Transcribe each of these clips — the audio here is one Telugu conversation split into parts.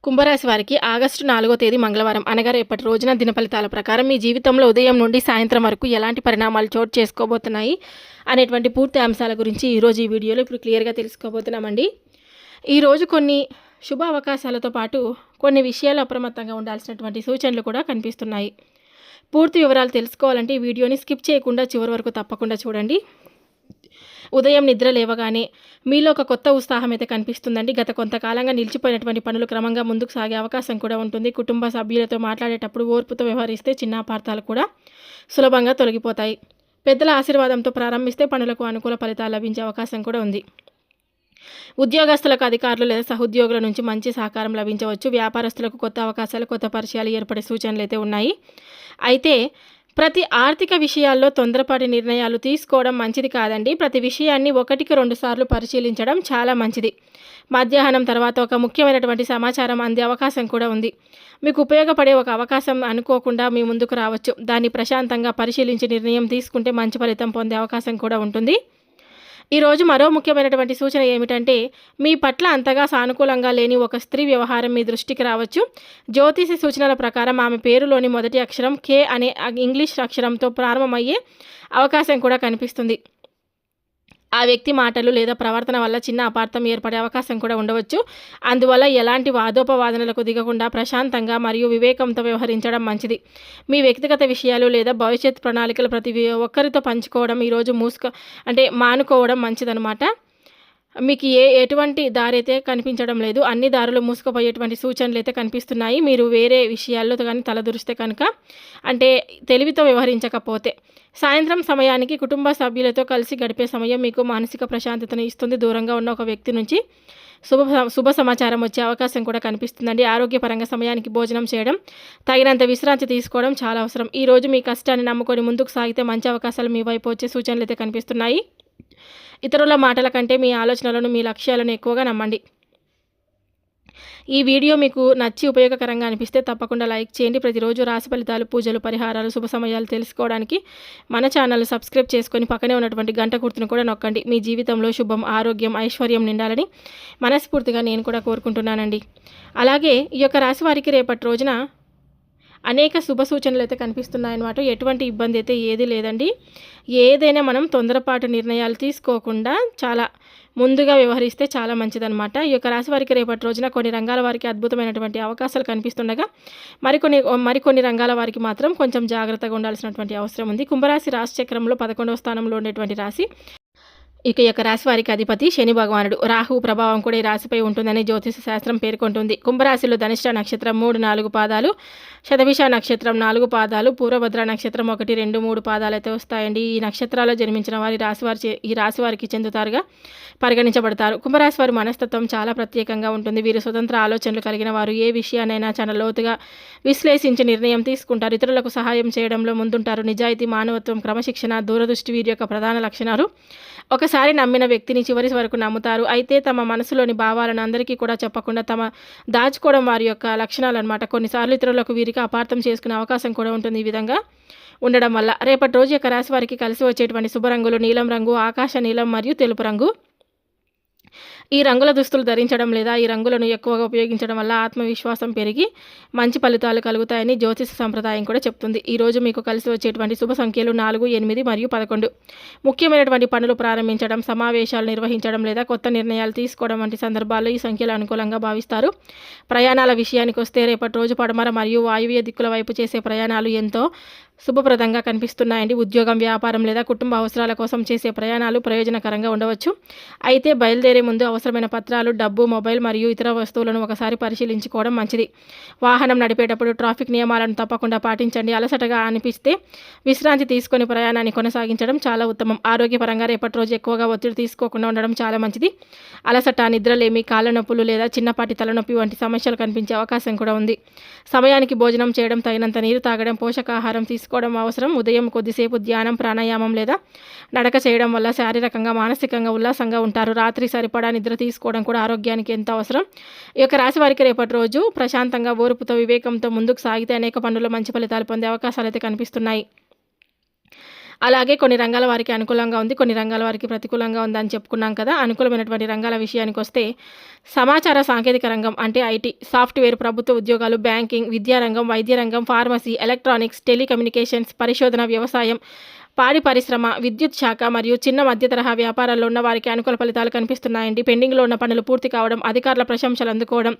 కుంభరాశి వారికి ఆగస్టు 4వ తేదీ మంగళవారం అనగా రేపటి రోజున దిన ఫలితాల ప్రకారం మీ జీవితంలో ఉదయం నుండి సాయంత్రం వరకు ఎలాంటి పరిణామాలు చోటు చేసుకోబోతున్నాయి అనేటువంటి పూర్తి అంశాల గురించి ఈరోజు ఈ వీడియోలో ఇప్పుడు క్లియర్గా తెలుసుకోబోతున్నామండి. ఈరోజు కొన్ని శుభ అవకాశాలతో పాటు కొన్ని విషయాలు అప్రమత్తంగా ఉండాల్సినటువంటి సూచనలు కూడా కనిపిస్తున్నాయి. పూర్తి వివరాలు తెలుసుకోవాలంటే ఈ వీడియోని స్కిప్ చేయకుండా చివరి వరకు తప్పకుండా చూడండి. ఉదయం నిద్ర లేవగానే మీలో ఒక కొత్త ఉత్సాహం అయితే కనిపిస్తుందండి. గత కొంతకాలంగా నిలిచిపోయినటువంటి పనులు క్రమంగా ముందుకు సాగే అవకాశం కూడా ఉంటుంది. కుటుంబ సభ్యులతో మాట్లాడేటప్పుడు ఓర్పుతో వ్యవహరిస్తే చిన్న అపార్థాలు కూడా సులభంగా తొలగిపోతాయి. పెద్దల ఆశీర్వాదంతో ప్రారంభిస్తే పనులకు అనుకూల ఫలితాలు లభించే అవకాశం కూడా ఉంది. ఉద్యోగస్తులకు అధికారులు లేదా సహోద్యోగుల నుంచి మంచి సహకారం లభించవచ్చు. వ్యాపారస్తులకు కొత్త అవకాశాలు, కొత్త పరిచయాలు ఏర్పడే సూచనలు అయితే ఉన్నాయి. అయితే ప్రతి ఆర్థిక విషయాల్లో తొందరపాటి నిర్ణయాలు తీసుకోవడం మంచిది కాదండి. ప్రతి విషయాన్ని 1-2 సార్లు పరిశీలించడం చాలా మంచిది. మధ్యాహ్నం తర్వాత ఒక ముఖ్యమైనటువంటి సమాచారం అందే అవకాశం కూడా ఉంది. మీకు ఉపయోగపడే ఒక అవకాశం అనుకోకుండా మీ ముందుకు రావచ్చు. దాన్ని ప్రశాంతంగా పరిశీలించి నిర్ణయం తీసుకుంటే మంచి ఫలితం పొందే అవకాశం కూడా ఉంటుంది. ఈరోజు మరో ముఖ్యమైనటువంటి సూచన ఏమిటంటే, మీ పట్ల అంతగా సానుకూలంగా లేని ఒక స్త్రీ వ్యవహారం మీ దృష్టికి రావచ్చు. జ్యోతిష సూచనల ప్రకారం ఆమె పేరులోని మొదటి అక్షరం కే అనే ఇంగ్లీష్ అక్షరంతో ప్రారంభమయ్యే అవకాశం కూడా కనిపిస్తుంది. ఆ వ్యక్తి మాటలు లేదా ప్రవర్తన వల్ల చిన్న అపార్థం ఏర్పడే అవకాశం కూడా ఉండవచ్చు. అందువల్ల ఎలాంటి వాదోపవాదనలకు దిగకుండా ప్రశాంతంగా మరియు వివేకంతో వ్యవహరించడం మంచిది. మీ వ్యక్తిగత విషయాలు లేదా భవిష్యత్ ప్రణాళికలు ప్రతి ఒక్కరితో పంచుకోవడం ఈరోజు మానుకోవడం మంచిదన్నమాట. మీకు ఎటువంటి దారి అయితే కనిపించడం లేదు. అన్ని దారులు మూసుకుపోయేటువంటి సూచనలు అయితే కనిపిస్తున్నాయి. మీరు వేరే విషయాల్లో కానీ తలదూరిస్తే కనుక, తెలివితో వ్యవహరించకపోతే సాయంత్రం సమయానికి కుటుంబ సభ్యులతో కలిసి గడిపే సమయం మీకు మానసిక ప్రశాంతతను ఇస్తుంది. దూరంగా ఉన్న ఒక వ్యక్తి నుంచి శుభ సమాచారం వచ్చే అవకాశం కూడా కనిపిస్తుందండి. ఆరోగ్యపరంగా సమయానికి భోజనం చేయడం, తగినంత విశ్రాంతి తీసుకోవడం చాలా అవసరం. ఈరోజు మీ కష్టాన్ని నమ్ముకొని ముందుకు సాగితే మంచి అవకాశాలు మీ వైపు వచ్చే సూచనలు అయితే కనిపిస్తున్నాయి. ఇతరుల మాటల కంటే మీ ఆలోచనలను, మీ లక్ష్యాలను ఎక్కువగా నమ్మండి. ఈ వీడియో మీకు నచ్చి ఉపయోగకరంగా అనిపిస్తే తప్పకుండా లైక్ చేయండి. ప్రతిరోజు రాశి ఫలితాలు, పూజలు, పరిహారాలు, శుభ సమయాలు తెలుసుకోవడానికి మన ఛానల్ సబ్స్క్రైబ్ చేసుకొని పక్కనే ఉన్నటువంటి గంట గుర్తును కూడా నొక్కండి. మీ జీవితంలో శుభం, ఆరోగ్యం, ఐశ్వర్యం నిండాలని మనస్ఫూర్తిగా నేను కూడా కోరుకుంటున్నానండి. అలాగే ఈ యొక్క రాశి వారికి రేపటి రోజున అనేక శుభ సూచనలు అయితే కనిపిస్తున్నాయన్నమాట. ఎటువంటి ఇబ్బంది అయితే ఏది లేదండి. ఏదైనా మనం తొందరపాటు నిర్ణయాలు తీసుకోకుండా చాలా ముందుగా వ్యవహరిస్తే చాలా మంచిదన్నమాట. ఈ యొక్క రాశి వారికి రేపటి రోజున కొన్ని రంగాల వారికి అద్భుతమైనటువంటి అవకాశాలు కనిపిస్తుండగా మరికొన్ని రంగాల వారికి మాత్రం కొంచెం జాగ్రత్తగా ఉండాల్సినటువంటి అవసరం ఉంది. కుంభరాశి రాశి చక్రంలో 11వ స్థానంలో ఉండేటువంటి రాశి. ఈ యొక్క రాశి వారికి అధిపతి శని భగవానుడు. రాహువు ప్రభావం కూడా ఈ రాశిపై ఉంటుందని జ్యోతిష శాస్త్రం పేర్కొంటుంది. కుంభరాశిలో ధనిష్ట నక్షత్రం 3-4 పాదాలు, శతభిష నక్షత్రం 4 పాదాలు, పూర్వభద్ర నక్షత్రం 1, 2, 3 పాదాలు అయితే వస్తాయండి. ఈ నక్షత్రాల్లో జన్మించిన వారి ఈ రాశి వారికి చెందుతారుగా పరిగణించబడతారు. కుంభరాశి వారి మనస్తత్వం చాలా ప్రత్యేకంగా ఉంటుంది. వీరు స్వతంత్ర ఆలోచనలు కలిగిన వారు. ఏ విషయానైనా చాలా లోతుగా విశ్లేషించి నిర్ణయం తీసుకుంటారు. ఇతరులకు సహాయం చేయడంలో ముందుంటారు. నిజాయితీ, మానవత్వం, క్రమశిక్షణ, దూరదృష్టి వీరి యొక్క ప్రధాన లక్షణాలు. ఒకసారి నమ్మిన వ్యక్తిని చివరి వరకు నమ్ముతారు. అయితే తమ మనసులోని భావాలను అందరికీ కూడా చెప్పకుండా దాచుకోవడం వారి యొక్క లక్షణాలు అనమాట. కొన్నిసార్లు ఇతరులకు వీరికి అపార్థం చేసుకునే అవకాశం కూడా ఉంటుంది. ఈ విధంగా ఉండడం వల్ల రేపటి రోజు యొక్క రాశి వారికి కలిసి వచ్చేటువంటి శుభ రంగులు నీలం రంగు, ఆకాశ నీలం మరియు తెలుపు రంగు. ఈ రంగుల దుస్తులు ధరించడం లేదా ఈ రంగులను ఎక్కువగా ఉపయోగించడం వల్ల ఆత్మవిశ్వాసం పెరిగి మంచి ఫలితాలు కలుగుతాయని జ్యోతిష సంప్రదాయం కూడా చెప్తుంది. ఈరోజు మీకు కలిసి వచ్చేటువంటి శుభ సంఖ్యలు 4, 8 మరియు 11. ముఖ్యమైనటువంటి పనులు ప్రారంభించడం, సమావేశాలు నిర్వహించడం లేదా కొత్త నిర్ణయాలు తీసుకోవడం వంటి సందర్భాల్లో ఈ సంఖ్యలు అనుకూలంగా భావిస్తారు. ప్రయాణాల విషయానికి వస్తే రేపటి రోజు పడమర మరియు వాయువ్య దిక్కుల వైపు చేసే ప్రయాణాలు ఎంతో శుభప్రదంగా కనిపిస్తున్నాయండి. ఉద్యోగం, వ్యాపారం లేదా కుటుంబ అవసరాల కోసం చేసే ప్రయాణాలు ప్రయోజనకరంగా ఉండవచ్చు. అయితే బయలుదేరే ముందు అవసరమైన పత్రాలు, డబ్బు, మొబైల్ మరియు ఇతర వస్తువులను ఒకసారి పరిశీలించుకోవడం మంచిది. వాహనం నడిపేటప్పుడు ట్రాఫిక్ నియమాలను తప్పకుండా పాటించండి. అలసటగా అనిపిస్తే విశ్రాంతి తీసుకొని ప్రయాణాన్ని కొనసాగించడం చాలా ఉత్తమం. ఆరోగ్యపరంగా రేపటి రోజు ఎక్కువగా ఒత్తిడి తీసుకోకుండా ఉండడం చాలా మంచిది. అలసట, నిద్రలేమి, కాళ్ళ నొప్పులు లేదా చిన్నపాటి తలనొప్పి వంటి సమస్యలు కనిపించే అవకాశం కూడా ఉంది. సమయానికి భోజనం చేయడం, తగినంత నీరు తాగడం, పోషకాహారం తీసుకోవడం అవసరం. ఉదయం కొద్దిసేపు ధ్యానం, ప్రాణాయామం లేదా నడక చేయడం వల్ల శారీరకంగా, మానసికంగా ఉల్లాసంగా ఉంటారు. రాత్రి సరిపడా నిద్ర తీసుకోవడం కూడా ఆరోగ్యానికి ఎంతో అవసరం. ఈ యొక్క రాశి వారికి రేపటి రోజు ప్రశాంతంగా, ఓర్పుతో, వివేకంతో ముందుకు సాగితే అనేక పనుల్లో మంచి ఫలితాలు పొందే అవకాశాలు అయితే కనిపిస్తున్నాయి. అలాగే కొన్ని రంగాల వారికి అనుకూలంగా ఉంది, కొన్ని రంగాల వారికి ప్రతికూలంగా ఉందని చెప్పుకున్నాం కదా. అనుకూలమైనటువంటి రంగాల విషయానికి వస్తే సమాచార సాంకేతిక రంగం అంటే ఐటీ, సాఫ్ట్వేర్, ప్రభుత్వ ఉద్యోగాలు, బ్యాంకింగ్, విద్యారంగం, వైద్య రంగం, ఫార్మసీ, ఎలక్ట్రానిక్స్, టెలికమ్యూనికేషన్స్, పరిశోధన, వ్యవసాయం, పాడి పరిశ్రమ, విద్యుత్ శాఖ మరియు చిన్న మధ్య తరహా వ్యాపారాల్లో ఉన్న వారికి అనుకూల ఫలితాలు కనిపిస్తున్నాయండి. పెండింగ్లో ఉన్న పనులు పూర్తి కావడం, అధికారుల ప్రశంసలు అందుకోవడం,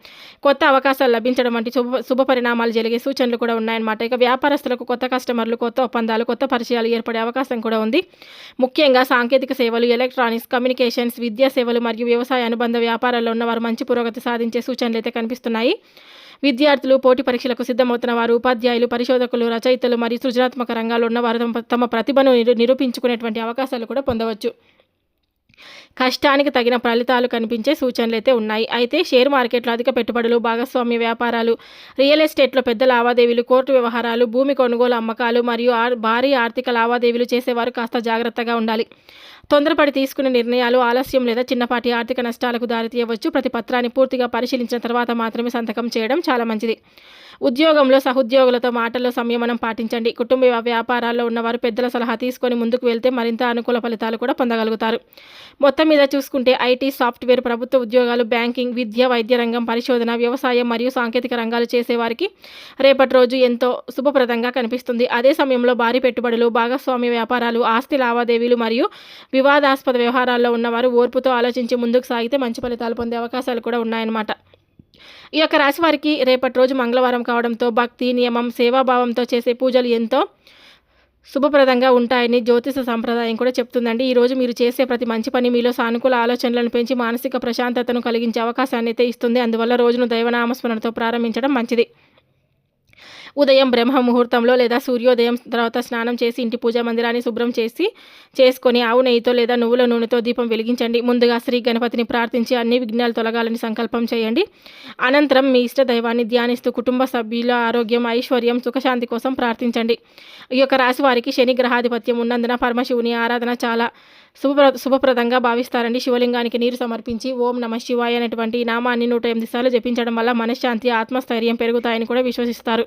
కొత్త అవకాశాలు లభించడం వంటి శుభ పరిణామాలు జరిగే సూచనలు కూడా ఉన్నాయన్నమాట. ఇక వ్యాపారస్తులకు కొత్త కస్టమర్లు, కొత్త ఒప్పందాలు, కొత్త పరిచయాలు ఏర్పడే అవకాశం కూడా ఉంది. ముఖ్యంగా సాంకేతిక సేవలు, ఎలక్ట్రానిక్స్, కమ్యూనికేషన్స్, విద్యా సేవలు మరియు వ్యవసాయ అనుబంధ వ్యాపారాల్లో ఉన్నవారు మంచి పురోగతి సాధించే సూచనలు అయితే కనిపిస్తున్నాయి. విద్యార్థులు, పోటీ పరీక్షలకు సిద్ధమవుతున్న వారు, ఉపాధ్యాయులు, పరిశోధకులు, రచయితలు మరియు సృజనాత్మక రంగాల్లో ఉన్నవారు తమ ప్రతిభను నిరూపించుకునేటువంటి అవకాశాలు కూడా పొందవచ్చు. కష్టానికి తగిన ఫలితాలు కనిపించే సూచనలు అయితే ఉన్నాయి. అయితే షేర్ మార్కెట్లో అధిక పెట్టుబడులు, భాగస్వామ్య వ్యాపారాలు, రియల్ ఎస్టేట్లో పెద్ద లావాదేవీలు, కోర్టు వ్యవహారాలు, భూమి కొనుగోలు, అమ్మకాలు మరియు భారీ ఆర్థిక లావాదేవీలు చేసేవారు కాస్త జాగ్రత్తగా ఉండాలి. తొందరపడి తీసుకునే నిర్ణయాలు ఆలస్యం లేదా చిన్నపాటి ఆర్థిక నష్టాలకు దారితీయవచ్చు. ప్రతి పత్రాన్ని పూర్తిగా పరిశీలించిన తర్వాత మాత్రమే సంతకం చేయడం చాలా మంచిది. ఉద్యోగంలో సహోద్యోగులతో మాటల్లో సంయమనం పాటించండి. కుటుంబ వ్యాపారాల్లో ఉన్నవారు పెద్దల సలహా తీసుకొని ముందుకు వెళ్తే మరింత అనుకూల ఫలితాలు కూడా పొందగలుగుతారు. మొత్తం మీద చూసుకుంటే ఐటీ, సాఫ్ట్వేర్, ప్రభుత్వ ఉద్యోగాలు, బ్యాంకింగ్, విద్య, వైద్య రంగం, పరిశోధన, వ్యవసాయం మరియు సాంకేతిక రంగాలు చేసేవారికి రేపటి రోజు ఎంతో శుభప్రదంగా కనిపిస్తుంది. అదే సమయంలో భారీ పెట్టుబడులు, భాగస్వామ్య వ్యాపారాలు, ఆస్తి లావాదేవీలు మరియు వివాదాస్పద వ్యవహారాల్లో ఉన్నవారు ఓర్పుతో ఆలోచించి ముందుకు సాగితే మంచి ఫలితాలు పొందే అవకాశాలు కూడా ఉన్నాయన్నమాట. ఈ యొక్క రాశి వారికి రేపటి రోజు మంగళవారం కావడంతో భక్తి, నియమం, సేవాభావంతో చేసే పూజలు ఎంతో శుభప్రదంగా ఉంటాయని జ్యోతిష సంప్రదాయం కూడా చెప్తుందండి. ఈరోజు మీరు చేసే ప్రతి మంచి పని మీలో సానుకూల ఆలోచనలను పెంచి మానసిక ప్రశాంతతను కలిగించే అవకాశాన్ని అయితే ఇస్తుంది. అందువల్ల రోజును దైవనామస్మరణతో ప్రారంభించడం మంచిది. ఉదయం బ్రహ్మ ముహూర్తంలో లేదా సూర్యోదయం తర్వాత స్నానం చేసి ఇంటి పూజా మందిరాన్ని శుభ్రం చేసుకొని ఆవు నెయ్యితో లేదా నువ్వుల నూనెతో దీపం వెలిగించండి. ముందుగా శ్రీ గణపతిని ప్రార్థించి అన్ని విఘ్నాలు తొలగాలని సంకల్పం చేయండి. అనంతరం మీ ఇష్ట దైవాన్ని ధ్యానిస్తూ కుటుంబ సభ్యుల ఆరోగ్యం, ఐశ్వర్యం, సుఖశాంతి కోసం ప్రార్థించండి. ఈ యొక్క రాశి వారికి శని గ్రహాధిపత్యం ఉన్నందున పరమశివుని ఆరాధన చాలా శుభప్రదంగా భావిస్తారండి. శివలింగానికి నీరు సమర్పించి ఓం నమః శివాయ అనేటువంటి నామాన్ని 108 సార్లు జపించడం వల్ల మనశ్శాంతి, ఆత్మస్థైర్యం పెరుగుతాయని కూడా విశ్వసిస్తారు.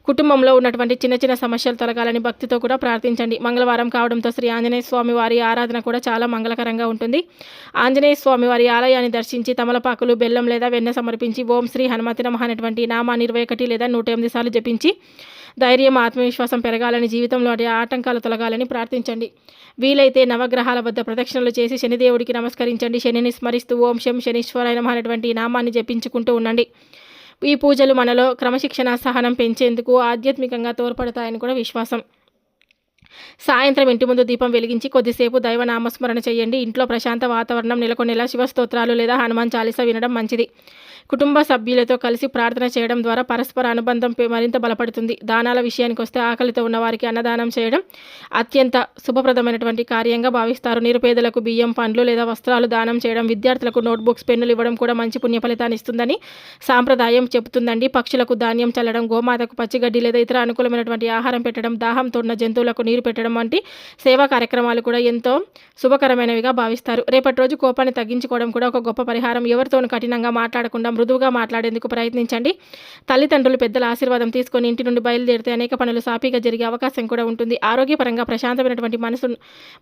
కుటుంబంలో ఉన్నటువంటి చిన్న చిన్న సమస్యలు తొలగాలని భక్తితో కూడా ప్రార్థించండి. మంగళవారం కావడంతో శ్రీ ఆంజనేయ స్వామి వారి ఆరాధన కూడా చాలా మంగళకరంగా ఉంటుంది. ఆంజనేయ స్వామి వారి ఆలయాన్ని దర్శించి తమలపాకులు, బెల్లం లేదా వెన్న సమర్పించి ఓం శ్రీ హనుమతి నమః అనేటువంటి నామాన్ని 21 లేదా 108 సార్లు జపించి ధైర్యం, ఆత్మవిశ్వాసం పెరగాలని, జీవితంలో ఆటంకాలు తొలగాలని ప్రార్థించండి. వీలైతే నవగ్రహాల వద్ద ప్రదక్షిణలు చేసి శనిదేవుడికి నమస్కరించండి. శనిని స్మరిస్తూ ఓం శం శనీశ్వరాయ నమః అనేటువంటి నామాన్ని జపించుకుంటూ ఉండండి. ఈ పూజలు మనలో క్రమశిక్షణ, సహనం పెంచేందుకు ఆధ్యాత్మికంగా తోడ్పడతాయని కూడా విశ్వాసం. సాయంత్రం ఇంటి ముందు దీపం వెలిగించి కొద్దిసేపు దైవ నామస్మరణ చేయండి. ఇంట్లో ప్రశాంత వాతావరణం నెలకొనేలా శివస్తోత్రాలు లేదా హనుమాన్ చాలీసా వినడం మంచిది. కుటుంబ సభ్యులతో కలిసి ప్రార్థన చేయడం ద్వారా పరస్పర అనుబంధం మరింత బలపడుతుంది. దానాల విషయానికి వస్తే ఆకలితో ఉన్న వారికి అన్నదానం చేయడం అత్యంత శుభప్రదమైనటువంటి కార్యంగా భావిస్తారు. నిరుపేదలకు బియ్యం, పండ్లు లేదా వస్త్రాలు దానం చేయడం, విద్యార్థులకు నోట్బుక్స్, పెన్నులు ఇవ్వడం కూడా మంచి పుణ్య ఫలితాన్ని ఇస్తుందని సాంప్రదాయం చెబుతుందండి. పక్షులకు ధాన్యం చల్లడం, గోమాతకు పచ్చిగడ్డి లేదా ఇతర అనుకూలమైనటువంటి ఆహారం పెట్టడం, దాహంతో ఉన్న జంతువులకు నీరు పెట్టడం వంటి సేవా కార్యక్రమాలు కూడా ఎంతో శుభకరమైనవిగా భావిస్తారు. రేపటి రోజు కోపాన్ని తగ్గించుకోవడం కూడా ఒక గొప్ప పరిహారం. ఎవరితోనూ కఠినంగా మాట్లాడకుండా మృదువుగా మాట్లాడేందుకు ప్రయత్నించండి. తల్లిదండ్రులు, పెద్దల ఆశీర్వాదం తీసుకొని ఇంటి నుండి బయలుదేరితే అనేక పనులు సాఫీగా జరిగే అవకాశం కూడా ఉంటుంది. ఆరోగ్యపరంగా ప్రశాంతమైనటువంటి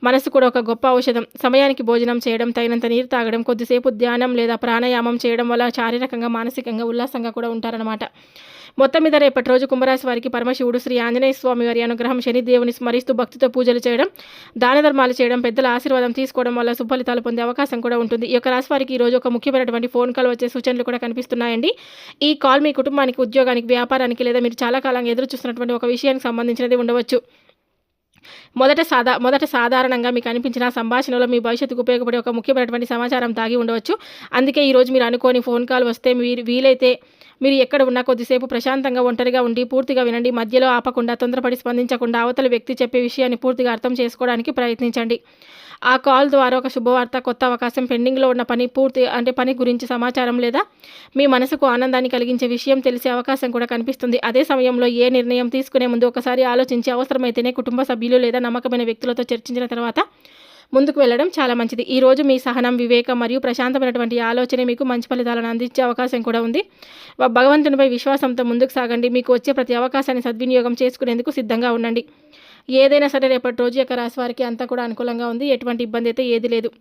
మనసు కూడా ఒక గొప్ప ఔషధం. సమయానికి భోజనం చేయడం, తగినంత నీరు తాగడం, కొద్దిసేపు ధ్యానం లేదా ప్రాణాయామం చేయడం వల్ల శారీరకంగా, మానసికంగా ఉల్లాసంగా కూడా ఉంటారన్నమాట. మొత్తం మీద రేపటి రోజు కుంభరాశి వారికి పరమశివుడు శ్రీ ఆంజనేయ స్వామి వారి అనుగ్రహం, శనిదేవుని స్మరిస్తూ భక్తితో పూజలు చేయడం, దాన ధర్మాలు చేయడం, పెద్దల ఆశీర్వాదం తీసుకోవడం వల్ల సుఫలితాలు పొందే అవకాశం కూడా ఉంటుంది. ఈ యొక్క రాశి వారికి ఈరోజు ఒక ముఖ్యమైనటువంటి ఫోన్ కాల్ వచ్చే సూచనలు కూడా కనిపిస్తున్నాయండి. ఈ కాల్ మీ కుటుంబానికి, ఉద్యోగానికి, వ్యాపారానికి లేదా మీరు చాలా కాలంగా ఎదురు చూస్తున్నటువంటి ఒక విషయానికి సంబంధించినది ఉండవచ్చు. మొదట సాధారణంగా మీకు అనిపించిన సంభాషణలో మీ భవిష్యత్తుకు ఉపయోగపడే ఒక ముఖ్యమైనటువంటి సమాచారం దాగి ఉండవచ్చు. అందుకే ఈరోజు మీరు అనుకోని ఫోన్ కాల్ వస్తే వీలైతే మీరు ఎక్కడ ఉన్నా కొద్దిసేపు ప్రశాంతంగా ఒంటరిగా ఉండి పూర్తిగా వినండి. మధ్యలో ఆపకుండా, తొందరపడి స్పందించకుండా అవతలి వ్యక్తి చెప్పే విషయాన్ని పూర్తిగా అర్థం చేసుకోవడానికి ప్రయత్నించండి. ఆ కాల్ ద్వారా ఒక శుభవార్త, కొత్త అవకాశం, పెండింగ్లో ఉన్న పని గురించి సమాచారం లేదా మీ మనసుకు ఆనందాన్ని కలిగించే విషయం తెలిసే అవకాశం కూడా కనిపిస్తుంది. అదే సమయంలో ఏ నిర్ణయం తీసుకునే ముందు ఒకసారి ఆలోచించి అవసరమైతేనే కుటుంబ సభ్యులు లేదా నమ్మకమైన వ్యక్తులతో చర్చించిన తర్వాత ముందుకు వెళ్ళడం చాలా మంచిది. ఈరోజు మీ సహనం, వివేకం మరియు ప్రశాంతమైనటువంటి ఆలోచన మీకు మంచి ఫలితాలను అందించే అవకాశం కూడా ఉంది. భగవంతునిపై విశ్వాసంతో ముందుకు సాగండి. మీకు వచ్చే ప్రతి అవకాశాన్ని సద్వినియోగం చేసుకునేందుకు సిద్ధంగా ఉండండి. ఏదైనా సరే రేపటి రోజు యొక్క రాశి వారికి అంతా కూడా అనుకూలంగా ఉంది. ఎటువంటి ఇబ్బంది అయితే ఏది లేదు.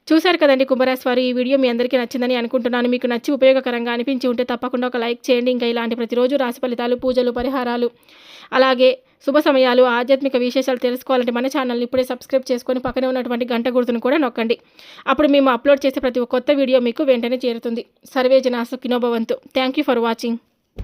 చూశారు కదండి కుంభరాశి వారు. ఈ వీడియో మీ అందరికీ నచ్చిందని అనుకుంటున్నాను. మీకు నచ్చి ఉపయోగకరంగా అనిపించి ఉంటే తప్పకుండా ఒక లైక్ చేయండి. ఇంకా ఇలాంటి ప్రతిరోజు రాశి ఫలితాలు, పూజలు, పరిహారాలు, అలాగే శుభ సమయాలు, ఆధ్యాత్మిక విశేషాలు తెలుసుకోవాలంటే మన ఛానల్ని ఇప్పుడే సబ్స్క్రైబ్ చేసుకొని పక్కనే ఉన్నటువంటి గంట గుర్తును కూడా నొక్కండి. అప్పుడు మేము అప్లోడ్ చేసే ప్రతి కొత్త వీడియో మీకు వెంటనే చేరుతుంది. సర్వే జనా సుఖినో భవంతు. Thank you for watching.